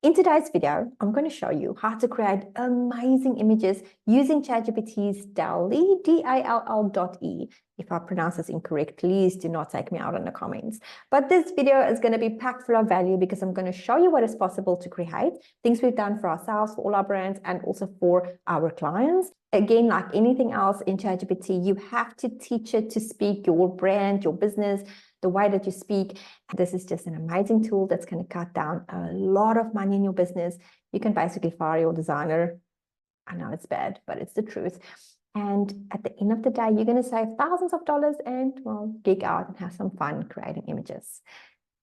In today's video, I'm going to show you how to create amazing images using ChatGPT's DALL.E, D-A-L-L.E. If I pronounce this incorrect, please do not take me out in the comments. But this video is going to be packed full of value because I'm going to show you what is possible to create, things we've done for ourselves, for all our brands, and also for our clients. Again, like anything else in ChatGPT, you have to teach it to speak your brand, your business, the way that you speak. This is just an amazing tool that's going to cut down a lot of money in your business. You can basically fire your designer. I know it's bad, but it's the truth. And at the end of the day, you're going to save thousands of dollars and, well, geek out and have some fun creating images.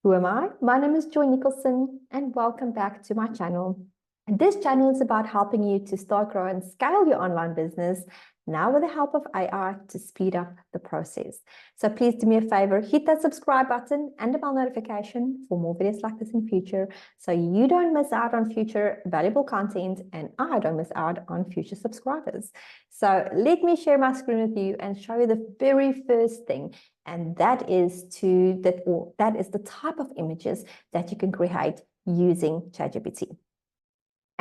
Who am I? My name is Joy Nicholson, and welcome back to my channel. And this channel is about helping you to start, grow, and scale your online business, now with the help of AI to speed up the process. So please do me a favor, hit that subscribe button and the bell notification for more videos like this in future, so you don't miss out on future valuable content and I don't miss out on future subscribers. So let me share my screen with you and show you the very first thing, and that is the type of images that you can create using ChatGPT.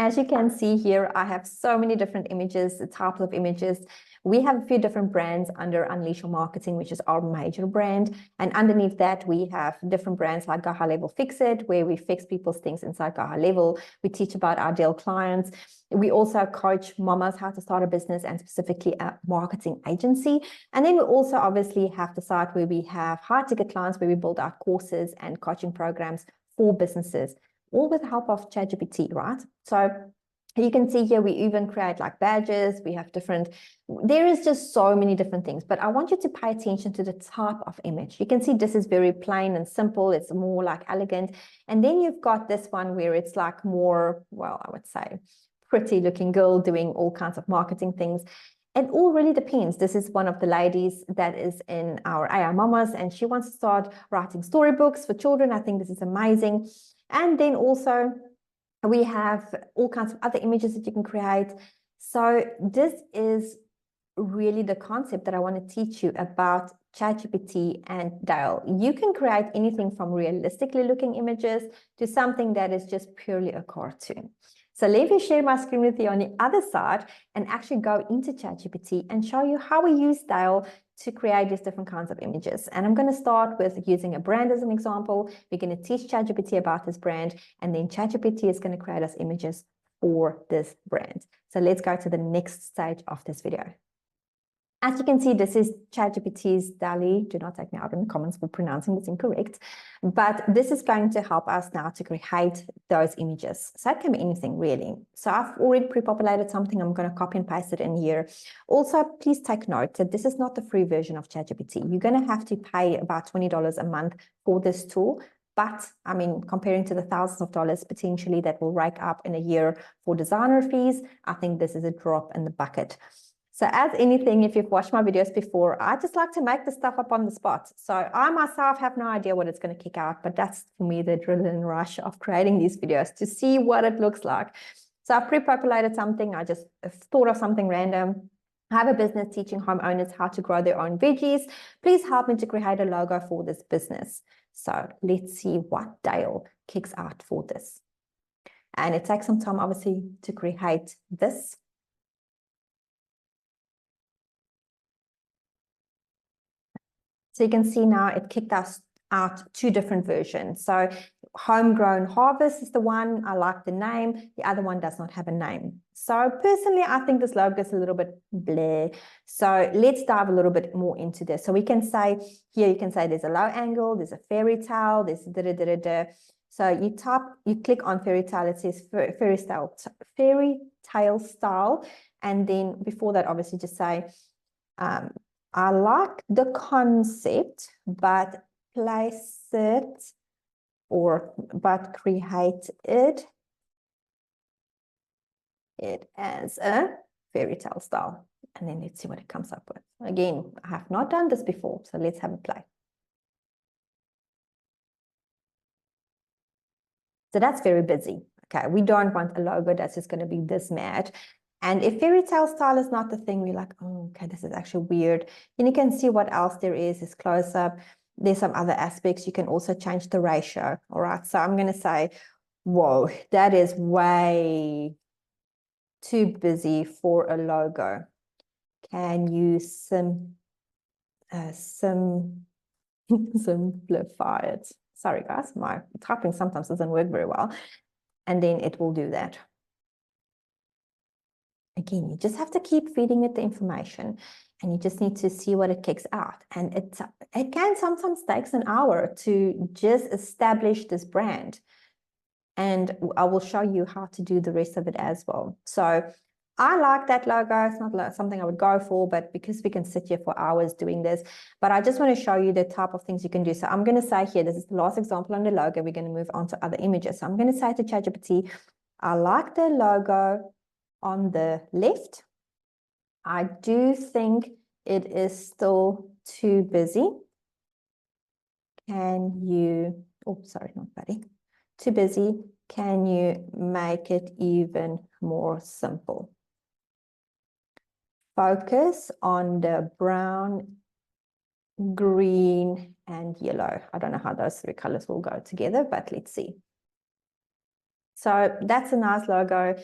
As you can see here, I have so many different images, the types of images. We have a few different brands under Unleash Your Marketing, which is our major brand. And underneath that, we have different brands like GHLFixit, where we fix people's things inside GHL. We teach about our DALLE clients. We also coach mamas how to start a business and specifically a marketing agency. And then we also obviously have the side where we have high ticket clients, where we build out courses and coaching programs for businesses, all with the help of ChatGPT, right? So you can see here, we even create like badges. We have there is just so many different things, but I want you to pay attention to the type of image. You can see this is very plain and simple. It's more like elegant. And then you've got this one where it's like more, well, I would say pretty looking girl doing all kinds of marketing things. It all really depends. This is one of the ladies that is in our AI Mamas, and she wants to start writing storybooks for children. I think this is amazing. And then also we have all kinds of other images that you can create. So this is really the concept that I want to teach you about ChatGPT and DALL. You can create anything from realistically looking images to something that is just purely a cartoon. So let me share my screen with you on the other side and actually go into ChatGPT and show you how we use DALLE to create these different kinds of images. And I'm going to start with using a brand as an example. We're going to teach ChatGPT about this brand, and then ChatGPT is going to create us images for this brand. So let's go to the next stage of this video. As you can see, this is ChatGPT's DALL.E. Do not take me out in the comments for pronouncing this incorrect, but this is going to help us now to create those images. So it can be anything really. So I've already pre-populated something. I'm going to copy and paste it in here. Also, please take note that this is not the free version of ChatGPT. You're going to have to pay about $20 a month for this tool. But I mean, comparing to the thousands of dollars potentially that will rake up in a year for designer fees, I think this is a drop in the bucket. So as anything, if you've watched my videos before, I just like to make the stuff up on the spot. So I myself have no idea what it's going to kick out, but that's for me the adrenaline rush of creating these videos to see what it looks like. So I've pre-populated something. I just thought of something random. I have a business teaching homeowners how to grow their own veggies. Please help me to create a logo for this business. So let's see what DALLE kicks out for this. And it takes some time, obviously, to create this. So you can see now it kicked us out two different versions. So Homegrown Harvest is the one. I like the name. The other one does not have a name. So personally, I think this logo is a little bit bleh. So let's dive a little bit more into this. So we can say here, you can say there's a low angle, there's a fairy tale, there's da-da-da-da-da. So you click on fairy tale, it says fairy tale style. And then before that, obviously just say, I like the concept, but place it but create it as a fairy tale style. And then let's see what it comes up with. Again, I have not done this before, so let's have a play. So that's very busy. Okay, we don't want a logo that's just going to be this mad. And if fairy tale style is not the thing, we're like, oh, okay, this is actually weird. And you can see what else there is close up. There's some other aspects. You can also change the ratio. All right. So I'm going to say Whoa, that is way too busy for a logo. Can you simplify it? Sorry, guys, my typing sometimes doesn't work very well. And then it will do that. Again, you just have to keep feeding it the information, and you just need to see what it kicks out. And it can sometimes takes an hour to just establish this brand. And I will show you how to do the rest of it as well. So I like that logo. It's not like something I would go for, but because we can sit here for hours doing this, but I just want to show you the type of things you can do. So I'm going to say here, this is the last example on the logo. We're going to move on to other images. So I'm going to say to ChatGPT, I like the logo on the left. I do think it is still too busy. Can you, oh, sorry, not buddy. Too busy. Can you make it even more simple? Focus on the brown, green, and yellow. I don't know how those three colors will go together, but let's see. So that's a nice logo.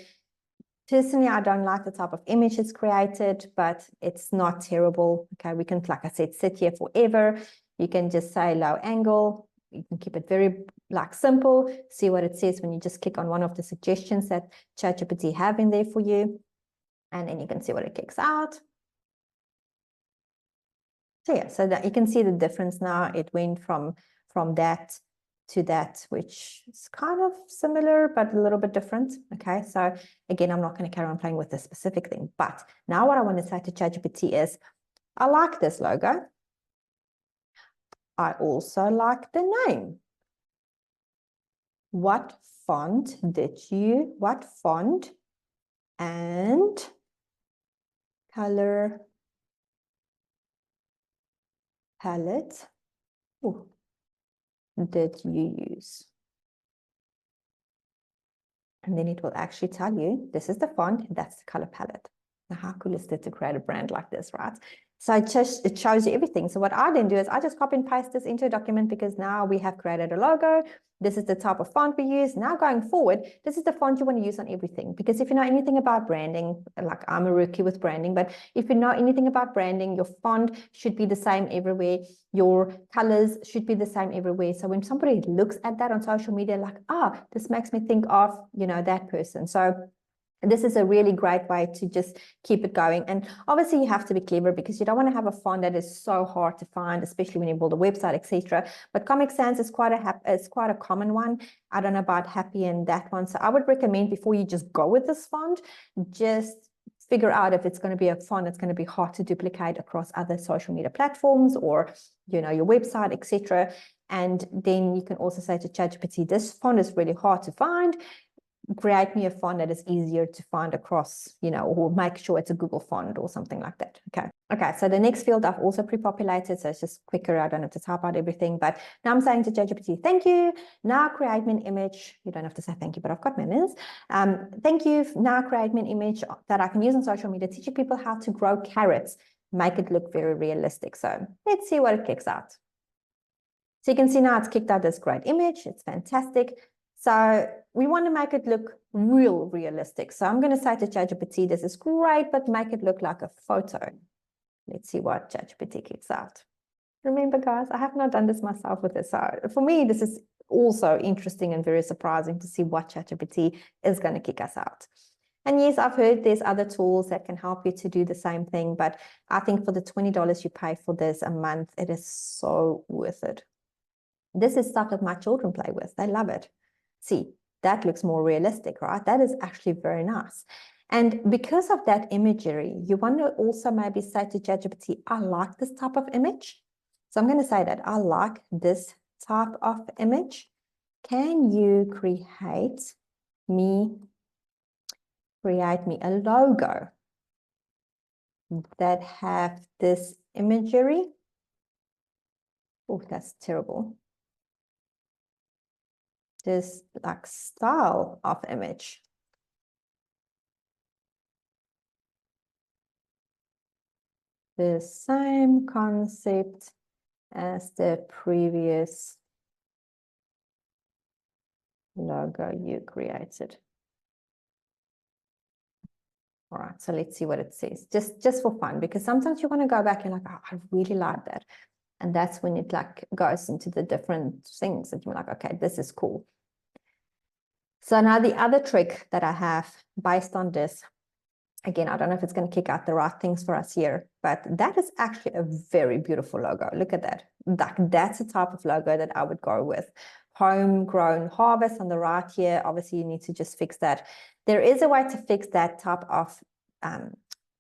Personally, I don't like the type of image it's created, but it's not terrible. Okay, we can, like I said, sit here forever. You can just say low angle. You can keep it very simple. See what it says when you just click on one of the suggestions that ChatGPT have in there for you. And then you can see what it kicks out. So yeah, so that you can see the difference now. It went from that to that, which is kind of similar, but a little bit different. Okay, so again, I'm not going to carry on playing with this specific thing. But now what I want to say to ChatGPT is, I like this logo. I also like the name. What font and color palette did you use? And then it will actually tell you, this is the font, that's the color palette. Now, how cool is it to create a brand like this, right? So it shows you everything. So what I then do is I just copy and paste this into a document, because now we have created a logo. This is the type of font we use. Now going forward, this is the font you want to use on everything. Because if you know anything about branding, like I'm a rookie with branding, but if you know anything about branding, your font should be the same everywhere. Your colors should be the same everywhere. So when somebody looks at that on social media, like, this makes me think of, that person. So this is a really great way to just keep it going. And obviously you have to be clever, because you don't want to have a font that is so hard to find, especially when you build a website, etc. But Comic Sans is quite a common one. I don't know about Happy and that one. So I would recommend, before you just go with this font, just figure out if it's going to be a font that's going to be hard to duplicate across other social media platforms, or your website, etc. And then you can also say to ChatGPT, this font is really hard to find. Create me a font that is easier to find across, or make sure it's a Google font or something like that. Okay, so the next field I've also pre-populated, so it's just quicker. I don't have to type out everything, but now I'm saying to ChatGPT, thank you. Now create me an image. You don't have to say thank you, but I've got manners. Thank you. Now create me an image that I can use on social media, teaching people how to grow carrots, make it look very realistic. So let's see what it kicks out. So you can see now it's kicked out this great image. It's fantastic. So we want to make it look realistic. So I'm going to say to ChatGPT, this is great, but make it look like a photo. Let's see what ChatGPT kicks out. Remember, guys, I have not done this myself with this. So for me, this is also interesting and very surprising to see what ChatGPT is going to kick us out. And yes, I've heard there's other tools that can help you to do the same thing, but I think for the $20 you pay for this a month, it is so worth it. This is stuff that my children play with. They love it. See, that looks more realistic, right? That is actually very nice. And because of that imagery, you want to also maybe say to ChatGPT, I like this type of image. So I'm going to say that I like this type of image. Can you create me a logo that have this imagery? Oh, that's terrible. This style of image. The same concept as the previous logo you created. All right, so let's see what it says, just for fun, because sometimes you want to go back and like, oh, I really like that. And that's when it like goes into the different things and you're like, okay, this is cool. So now the other trick that I have based on this, again, I don't know if it's going to kick out the right things for us here, but that is actually a very beautiful logo. Look at that. That's the type of logo that I would go with. Homegrown harvest on the right here. Obviously, you need to just fix that. There is a way to fix that type of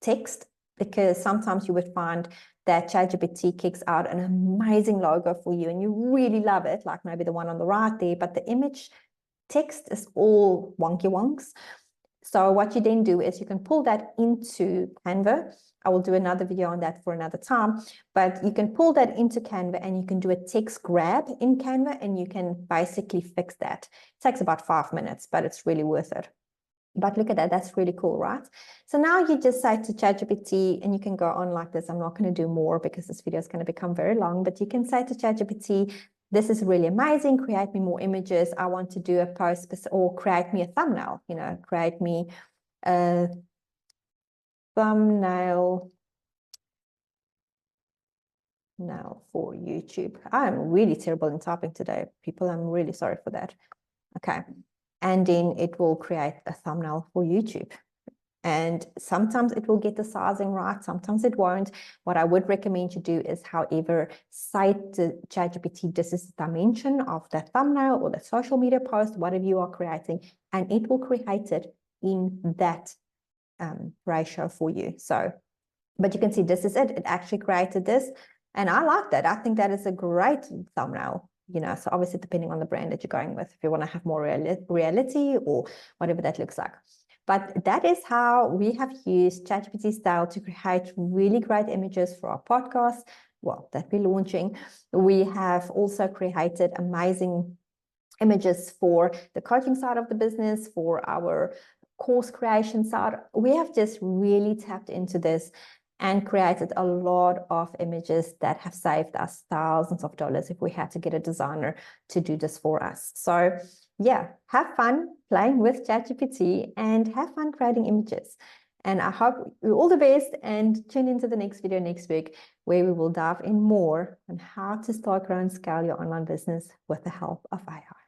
text, because sometimes you would find that ChatGPT kicks out an amazing logo for you and you really love it, like maybe the one on the right there, but the image text is all wonky wonks. So what you then do is you can pull that into Canva. I will do another video on that for another time, but you can pull that into Canva and you can do a text grab in Canva and you can basically fix that. It takes about 5 minutes, but it's really worth it. But look at that, that's really cool, right? So now you just say to ChatGPT, and you can go on like this. I'm not going to do more because this video is going to become very long, but you can say to ChatGPT, this is really amazing, create me more images. I want to do a post or create me a thumbnail, create me a thumbnail now for YouTube. I'm really terrible in typing today, people. I'm really sorry for that. Okay. And then it will create a thumbnail for YouTube. And sometimes it will get the sizing right, sometimes it won't. What I would recommend you do is, however, say to ChatGPT, this is the dimension of that thumbnail or the social media post, whatever you are creating, and it will create it in that ratio for you. So, but you can see this is it. It actually created this. And I like that. I think that is a great thumbnail. So obviously depending on the brand that you're going with, if you want to have more reality or whatever that looks like. But that is how we have used ChatGPT's DALL to create really great images for our podcast, well, that we're launching. We have also created amazing images for the coaching side of the business, for our course creation side. We have just really tapped into this and created a lot of images that have saved us thousands of dollars if we had to get a designer to do this for us. So yeah, have fun playing with ChatGPT and have fun creating images. And I hope you all the best, and tune into the next video next week where we will dive in more on how to start, grow, and scale your online business with the help of AI.